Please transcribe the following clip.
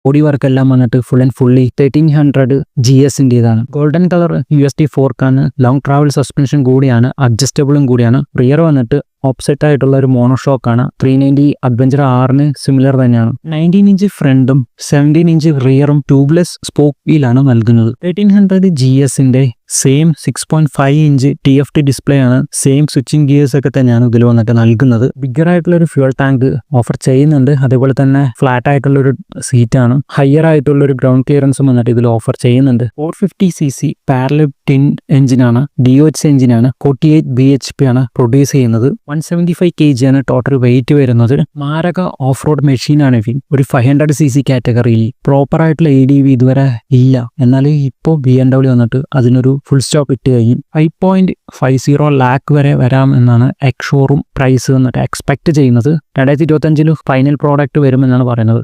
Body work എല്ലാം വന്നിട്ട് full and fully 1300 GS-ൻ്റെതാണ്. ഗോൾഡൻ കളർ USD ഫോർക്കാണ്. ലോങ് ട്രാവൽ സസ്പെൻഷൻ കൂടിയാണ്, അഡ്ജസ്റ്റബിളും കൂടിയാണ്. റിയർ വന്നിട്ട് ഓപ്സെറ്റ് ആയിട്ടുള്ള ഒരു മോണോഷോക്കാണ്. 390 അഡ്വഞ്ചർ R-ന് സിമിലർ തന്നെയാണ്. 19 ഇഞ്ച് ഫ്രണ്ടും 17 ഇഞ്ച് റിയറും ട്യൂബ്ലെസ് സ്പോക്ക് വീലാണ് നൽകുന്നത്. 1300 GS-ൻ്റെ സെയിം 6.5 ഇഞ്ച് TFT ഡിസ്പ്ലേ ആണ്. സെയിം സ്വിച്ചിങ് ഗിയേഴ്സ് ഒക്കെ തന്നെയാണ് ഇതിൽ വന്നിട്ട് നൽകുന്നത്. ബിഗർ ആയിട്ടുള്ള ഒരു ഫ്യൂൽ ടാങ്ക് ഓഫർ ചെയ്യുന്നുണ്ട്. അതേപോലെ തന്നെ ഫ്ലാറ്റ് ആയിട്ടുള്ള ഒരു സീറ്റാണ്. ഹയർ ആയിട്ടുള്ള ഒരു ഗ്രൗണ്ട് ക്ലിയറൻസും വന്നിട്ട് ഇതിൽ ഓഫർ ചെയ്യുന്നുണ്ട്. 450cc പാരലൽ ടിൻ എഞ്ചിനാണ്. DOH എഞ്ചിനാണ്. 48 bhp ആണ് പ്രൊഡ്യൂസ് ചെയ്യുന്നത്. 175 kg ആണ് ടോട്ടൽ വെയിറ്റ് വരുന്നത്. മാരക ഓഫ് റോഡ് മെഷീനാണ് ഇവൻ. ഒരു 500cc കാറ്റഗറിയിൽ പ്രോപ്പർ ആയിട്ടുള്ള ADV ഇതുവരെ ഇല്ല. എന്നാൽ ഇപ്പോൾ BMW വന്നിട്ട് അതിനൊരു ഫുൾ സ്റ്റോപ്പ് ഇട്ട് കഴിഞ്ഞു. 5.50 lakh വരെ വരാം എന്നാണ് എക്സ്ഷോറൂം പ്രൈസ് വന്നിട്ട് എക്സ്പെക്ട് ചെയ്യുന്നത്. 2025 ഫൈനൽ പ്രോഡക്റ്റ് വരുമെന്നാണ് പറയുന്നത്.